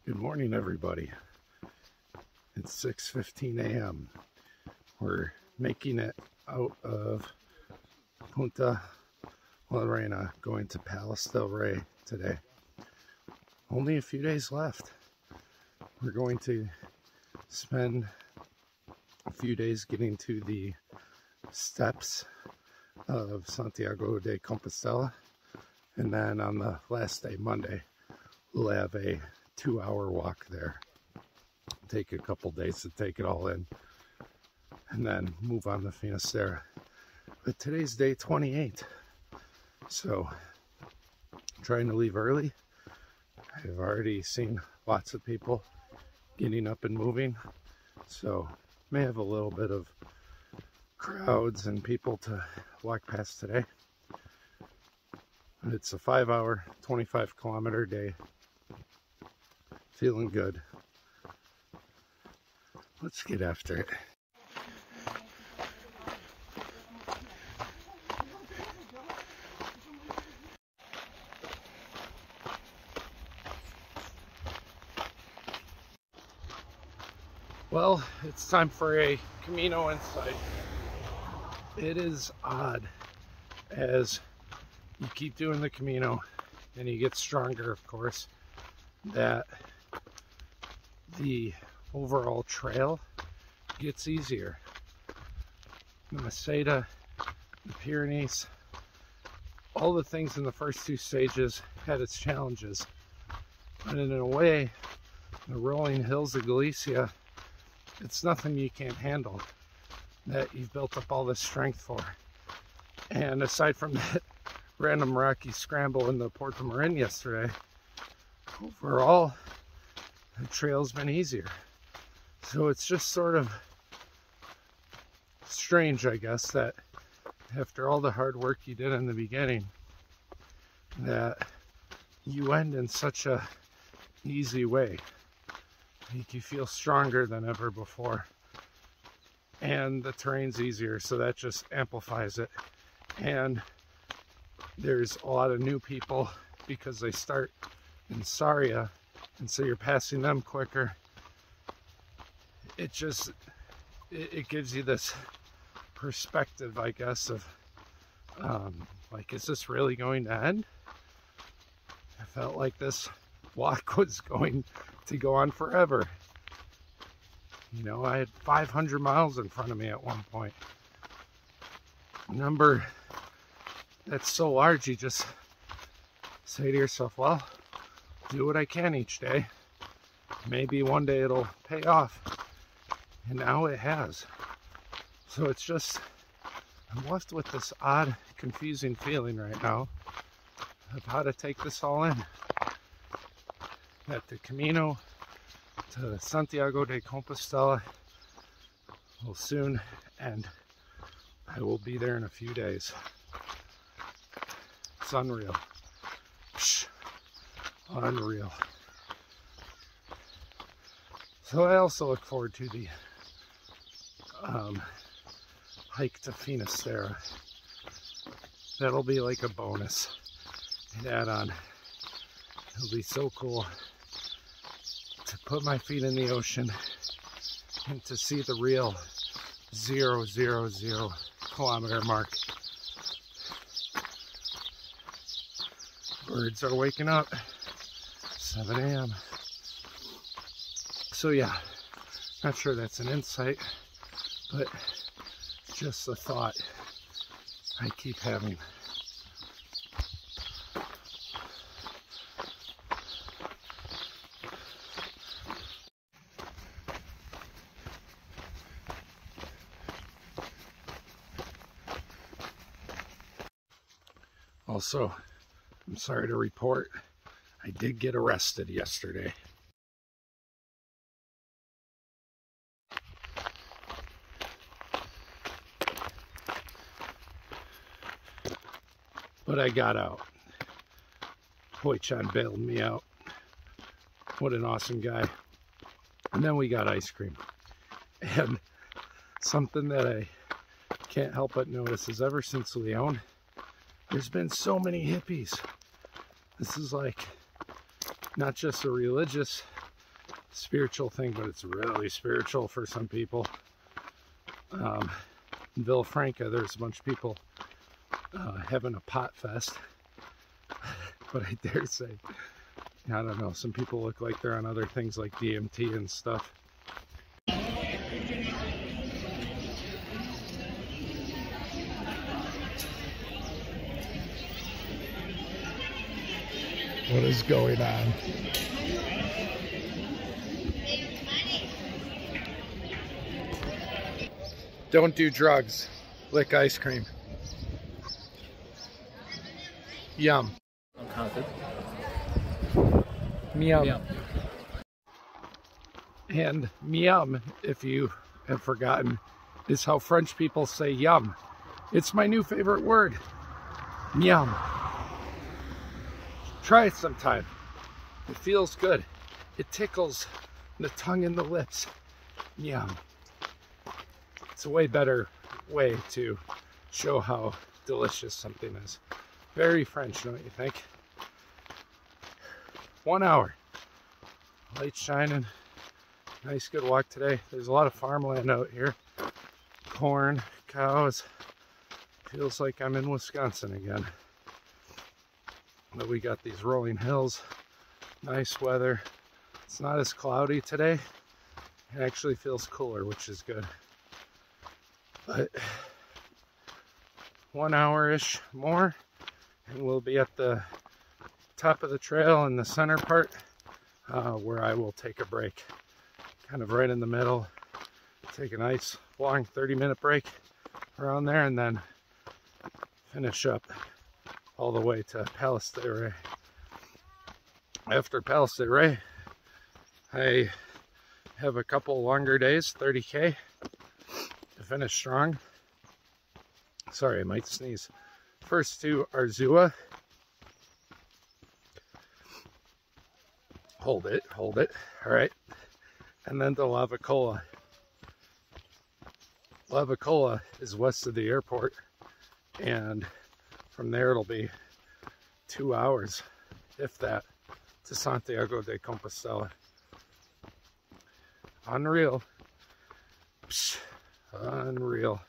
Good morning, everybody. It's 6:15 a.m. We're making it out of Punta Lorena, going to Palas de Rei today. Only a few days left. We're going to spend a few days getting to the steps of Santiago de Compostela, and then on the last day, Monday, we'll have a 2-hour walk there. Take a couple days to take it all in, and then move on to Finisterre. But today's day 28, so I'm trying to leave early. I've already seen lots of people getting up and moving, so may have a little bit of crowds and people to walk past today. But it's a 5-hour, 25-kilometer day. Feeling good. Let's get after it. Well, it's time for a Camino insight. It is odd as you keep doing the Camino and you get stronger, of course, that the overall trail gets easier. The Meseta, the Pyrenees, all the things in the first two stages had its challenges. But in a way, the rolling hills of Galicia, it's nothing you can't handle, that you've built up all this strength for. And aside from that random rocky scramble in the Portomarín yesterday, overall, the trail's been easier. So it's just sort of strange, I guess, that after all the hard work you did in the beginning, that you end in such a easy way. Make you feel stronger than ever before. And the terrain's easier, so that just amplifies it. And there's a lot of new people because they start in Saria, and so you're passing them quicker. It gives you this perspective, I guess, of like, is this really going to end? I felt like this walk was going to go on forever. You know, I had 500 miles in front of me at one point. A number that's so large, you just say to yourself, well, do what I can each day. Maybe one day it'll pay off. And now it has. So it's just, I'm left with this odd, confusing feeling right now of how to take this all in. That the Camino to Santiago de Compostela will soon end. I will be there in a few days. It's unreal. Unreal. So I also look forward to the hike to Finisterre. That'll be like a bonus, an add-on. It'll be so cool to put my feet in the ocean and to see the real 000 kilometer mark. Birds are waking up. 7 a.m. So yeah, not sure that's an insight, but just a thought I keep having. Also, I'm sorry to report, I did get arrested yesterday. But I got out. Hoy-chan bailed me out. What an awesome guy. And then we got ice cream. And something that I can't help but notice is ever since Leon, there's been so many hippies. This is like not just a religious spiritual thing, but it's really spiritual for some people. In Villafranca, there's a bunch of people having a pot fest. But I dare say, I don't know, some people look like they're on other things like DMT and stuff. What is going on? Don't do drugs. Lick ice cream. Yum. Uncounted. Miam. Yum. And miam, if you have forgotten, is how French people say yum. It's my new favorite word. Miam. Try it sometime. It feels good. It tickles the tongue and the lips. Miam. It's a way better way to show how delicious something is. Very French, don't you think? 1 hour. Light shining. Nice, good walk today. There's a lot of farmland out here. Corn, cows. Feels like I'm in Wisconsin again. But we got these rolling hills. Nice weather. It's not as cloudy today. It actually feels cooler, which is good. But 1 hour-ish more, and we'll be at the top of the trail in the center part, where I will take a break. Kind of right in the middle. Take a nice long 30-minute break around there, and then finish up all the way to Palas de Rei. After Palas de Rei, I have a couple longer days, 30K, to finish strong. Sorry, I might sneeze. First to Arzua. Hold it. All right. And then to Lavacola. Lavacola is west of the airport, and from there it'll be 2 hours, if that, to Santiago de Compostela. Unreal. Psh, unreal.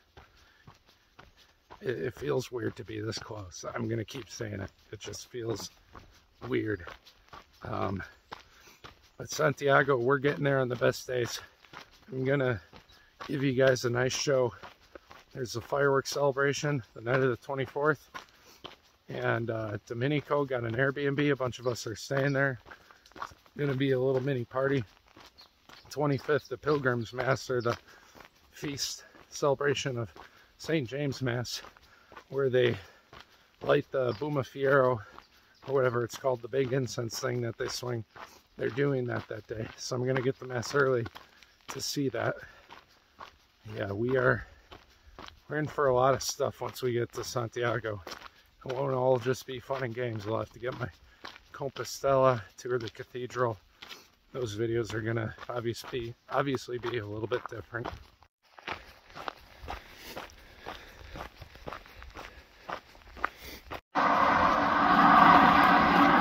It feels weird to be this close. I'm gonna keep saying it. It just feels weird. But Santiago, we're getting there on the best days. I'm gonna give you guys a nice show. There's a fireworks celebration the night of the 24th. And Domenico got an Airbnb. A bunch of us are staying there. It's gonna be a little mini party. 25th, the Pilgrims Mass, or the feast celebration of St. James Mass, where they light the Bumafiero, or whatever it's called, the big incense thing that they swing. They're doing that day. So I'm gonna get the Mass early to see that. Yeah, we're in for a lot of stuff once we get to Santiago. It won't all just be fun and games. I'll have to get my Compostela, tour the cathedral. Those videos are gonna obviously be a little bit different.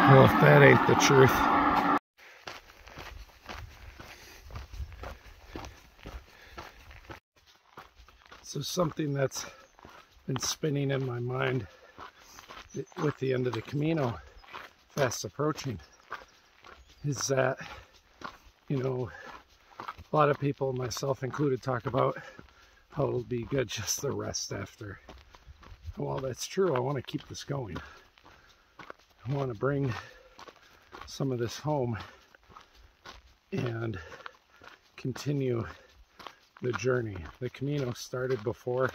Well, if that ain't the truth. So something that's been spinning in my mind with the end of the Camino fast approaching is that, you know, a lot of people, myself included, talk about how it'll be good just to rest after. Well, that's true. I want to keep this going. I want to bring some of this home and continue the journey. The Camino started before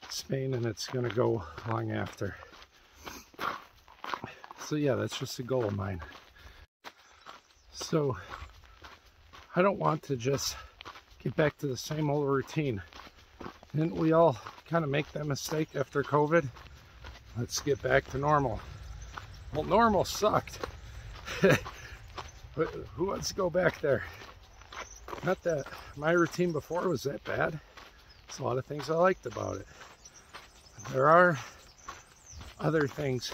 Spain, and it's going to go long after. So yeah, that's just a goal of mine. So I don't want to just get back to the same old routine. Didn't we all kind of make that mistake after COVID? Let's get back to normal. Well, normal sucked. But who wants to go back there? Not that my routine before was that bad. There's a lot of things I liked about it. There are other things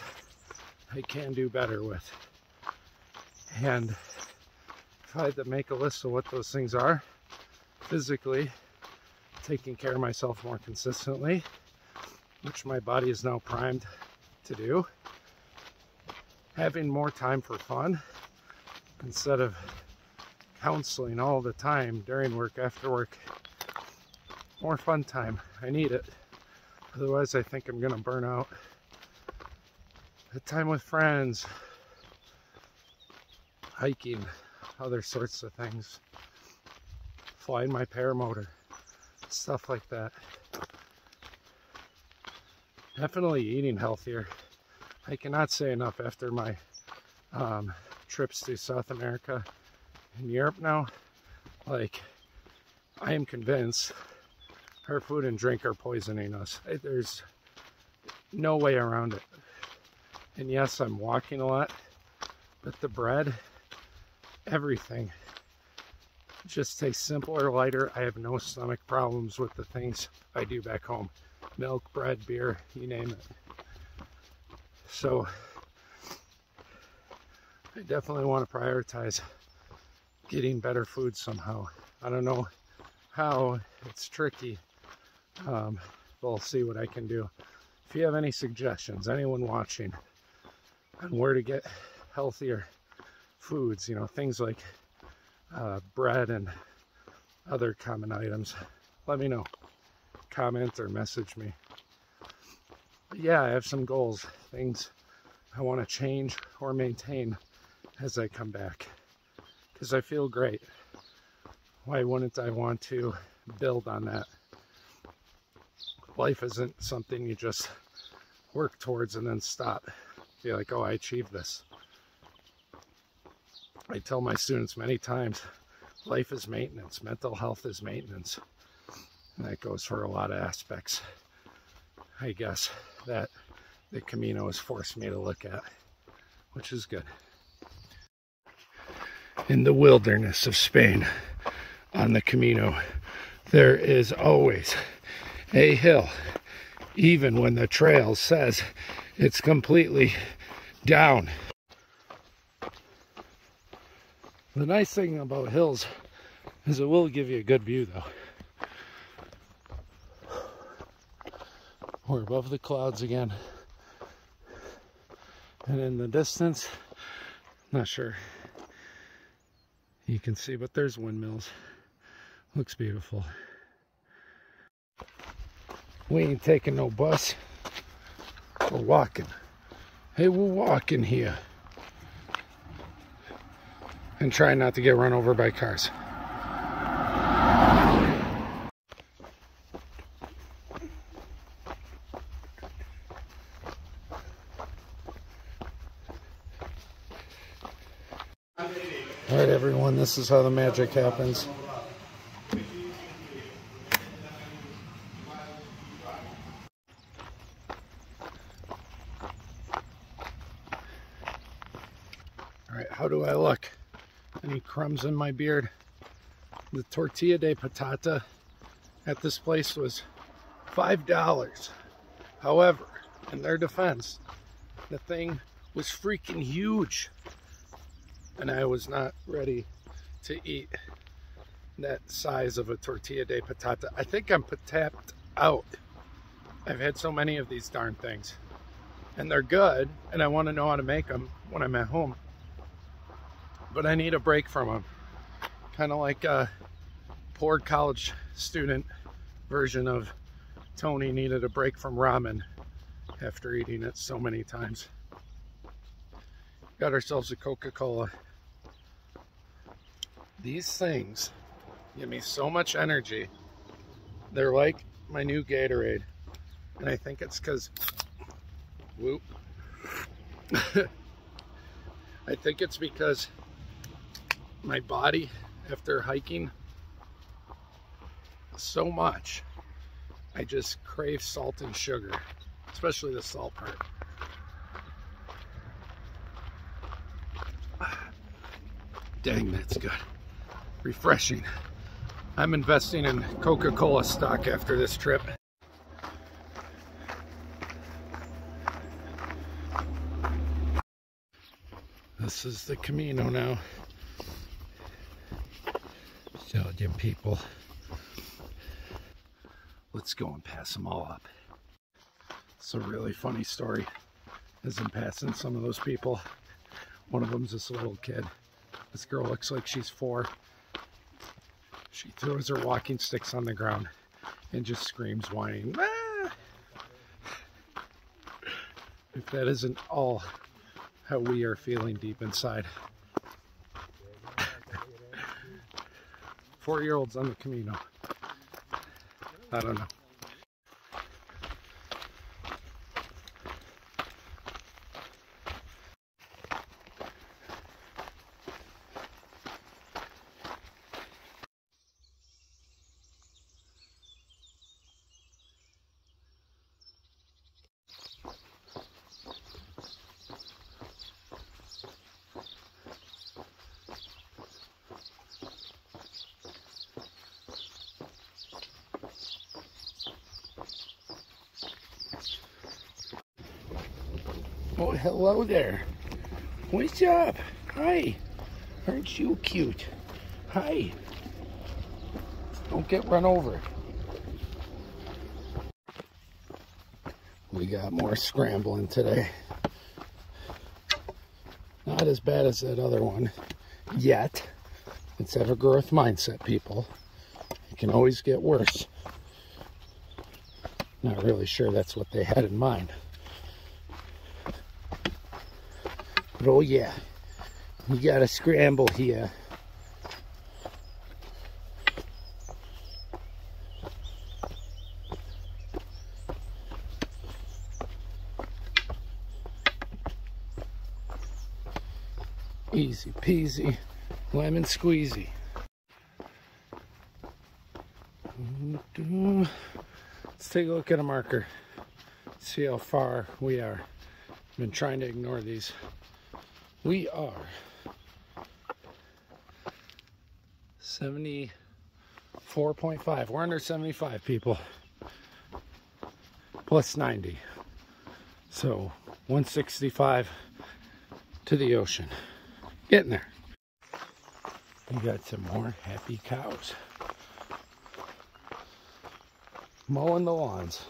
I can do better with. And if if I had to make a list of what those things are, physically, taking care of myself more consistently, which my body is now primed to do, having more time for fun instead of counseling all the time during work, after work. More fun time. I need it. Otherwise, I think I'm gonna burn out. The time with friends, hiking, other sorts of things, flying my paramotor, stuff like that. Definitely eating healthier. I cannot say enough after my trips to South America and Europe now. Like, I am convinced our food and drink are poisoning us. There's no way around it. And yes, I'm walking a lot, but the bread, everything just tastes simpler, lighter. I have no stomach problems with the things I do back home. Milk, bread, beer, you name it. So I definitely want to prioritize getting better food somehow. I don't know how, it's tricky. We'll see what I can do. If you have any suggestions, anyone watching, on where to get healthier foods, you know, things like bread and other common items, let me know. Comment or message me. But yeah, I have some goals, things I want to change or maintain as I come back, because I feel great. Why wouldn't I want to build on that? Life isn't something you just work towards and then stop. Be like, oh, I achieved this. I tell my students many times, life is maintenance, mental health is maintenance. And that goes for a lot of aspects, I guess, that the Camino has forced me to look at, which is good. In the wilderness of Spain, on the Camino, there is always a hill, even when the trail says it's completely down. The nice thing about hills is it will give you a good view, though. We're above the clouds again, and in the distance, not sure you can see, but there's windmills. Looks beautiful. We ain't taking no bus. We're walking. Hey, we're walking here. And try not to get run over by cars. All right, everyone, this is how the magic happens. All right, how do I look? Any crumbs in my beard? The tortilla de patata at this place was $5. However, in their defense, the thing was freaking huge. And I was not ready to eat that size of a tortilla de patata. I think I'm tapped out. I've had so many of these darn things. And they're good, and I want to know how to make them when I'm at home. But I need a break from them. Kind of like a poor college student version of Tony needed a break from ramen after eating it so many times. Got ourselves a Coca-Cola. These things give me so much energy. They're like my new Gatorade. And I think it's because, whoop. I think it's because my body, after hiking so much, I just crave salt and sugar, especially the salt part. Dang, that's good. Refreshing. I'm investing in Coca-Cola stock after this trip. This is the Camino now. Belgian people. Let's go and pass them all up. It's a really funny story as I'm passing some of those people. One of them's this little kid. This girl looks like she's 4. She throws her walking sticks on the ground and just screams, whining. Ah! If that isn't all how we are feeling deep inside. 4-year-olds on the Camino. I don't know. Oh, hello there. What's up? Hi. Aren't you cute? Hi. Don't get run over. We got more scrambling today. Not as bad as that other one yet. Let's have a growth mindset, people. It can always get worse. Not really sure that's what they had in mind. But oh yeah, you gotta scramble here. Easy peasy, lemon squeezy. Let's take a look at a marker. See how far we are. I've been trying to ignore these. We are 74.5. We're under 75, people. Plus 90. So 165 to the ocean. Getting there. We got some more happy cows. Mowing the lawns.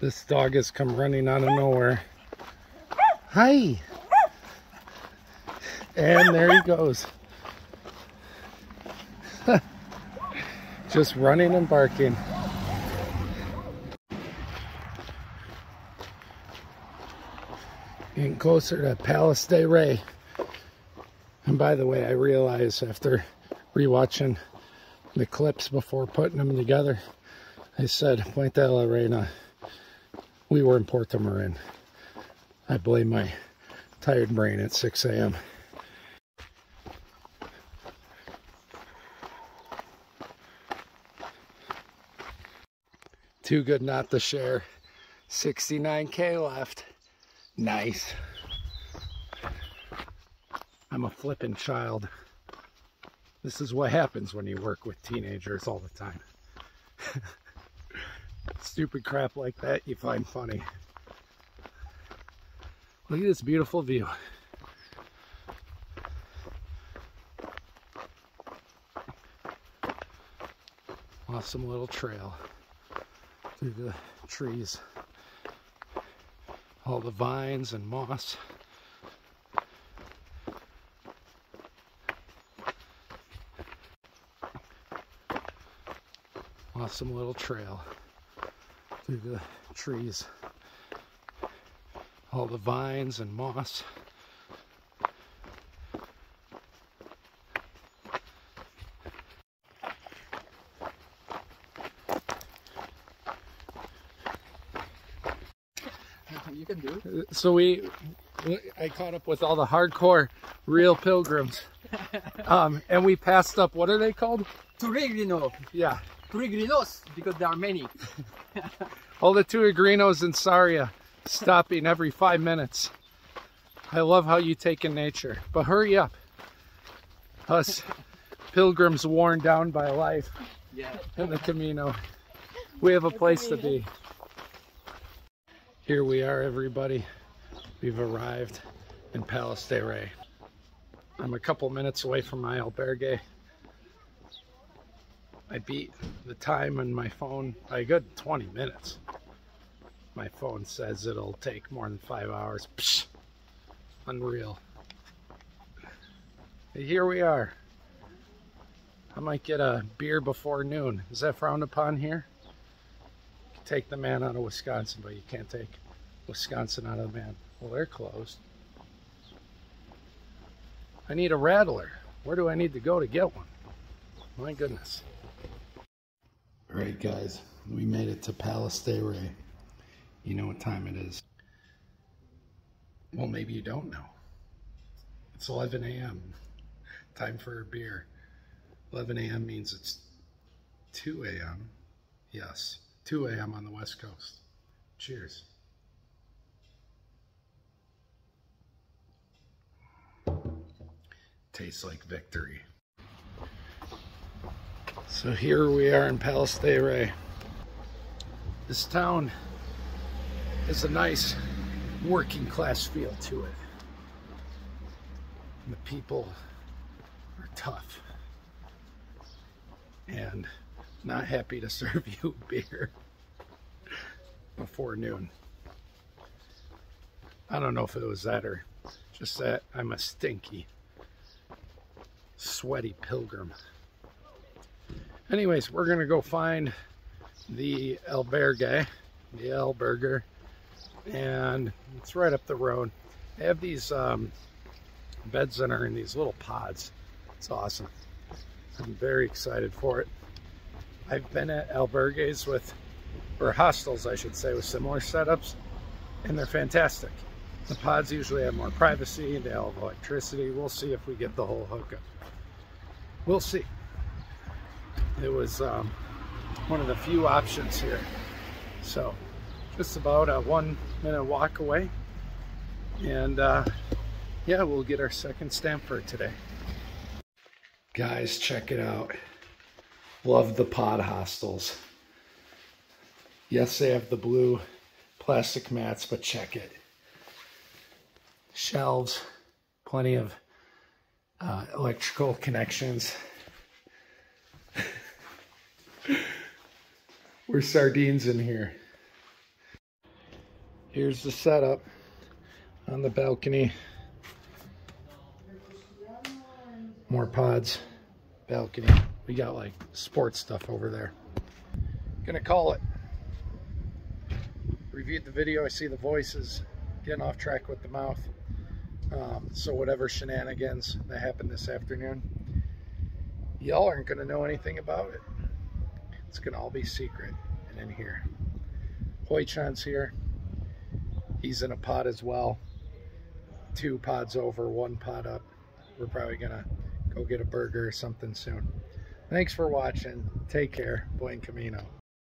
This dog has come running out of nowhere. Hi! And there he goes. Just running and barking. Getting closer to Palas de Rei. And by the way, I realized after rewatching the clips before putting them together, I said Puente de la Reina. We were in Portomarín. I blame my tired brain at 6 a.m. Too good not to share. 69K left. Nice. I'm a flippin' child. This is what happens when you work with teenagers all the time. Stupid crap like that you find funny. Look at this beautiful view. Awesome little trail through the trees. All the vines and moss. Awesome little trail through the trees. All the vines and moss. You can do it. So I caught up with all the hardcore real pilgrims. And we passed up, what are they called? Tourigrinos. Yeah. Tourigrinos, because there are many. All the Tourigrinos in Saria, stopping every 5 minutes. I love how you take in nature, but hurry up. Us pilgrims worn down by life Yeah. in the Camino. We have a place to be. Here we are, everybody. We've arrived in Palas de Rei. I'm a couple minutes away from my albergue. I beat the time on my phone by a good 20 minutes. My phone says it'll take more than 5 hours. Psh, unreal. Here we are. I might get a beer before noon. Is that frowned upon here? You can take the man out of Wisconsin, but you can't take Wisconsin out of the man. Well, they're closed. I need a rattler. Where do I need to go to get one? My goodness. All right, guys, we made it to Palas de Rei. You know what time it is. Well, maybe you don't know. It's 11 a.m. Time for a beer. 11 a.m. means it's 2 a.m. Yes, 2 a.m. on the West Coast. Cheers. Tastes like victory. So here we are in Palas de Rei. This town has a nice working class feel to it. And the people are tough and not happy to serve you beer before noon. I don't know if it was that or just that I'm a stinky, sweaty pilgrim. Anyways, we're gonna go find the albergue, the alberger, and it's right up the road. They have these beds that are in these little pods. It's awesome. I'm very excited for it. I've been at albergues with, or hostels I should say, with similar setups, and they're fantastic. The pods usually have more privacy, they all have electricity. We'll see if we get the whole hookup. We'll see. It was one of the few options here. So just about a 1 minute walk away. And yeah, we'll get our second stamp for today. Guys, check it out. Love the pod hostels. Yes, they have the blue plastic mats, but check it. Shelves, plenty of electrical connections. We're sardines in here. Here's the setup on the balcony. More pods, balcony. We got like sports stuff over there. Gonna call it. Reviewed the video, I see the voices, getting off track with the mouth. So whatever shenanigans that happened this afternoon, y'all aren't gonna know anything about it. It's gonna all be secret and in here. Hoi-chan's here. He's in a pod as well. 2 pods over, 1 pod up. We're probably gonna go get a burger or something soon. Thanks for watching. Take care. Buen camino.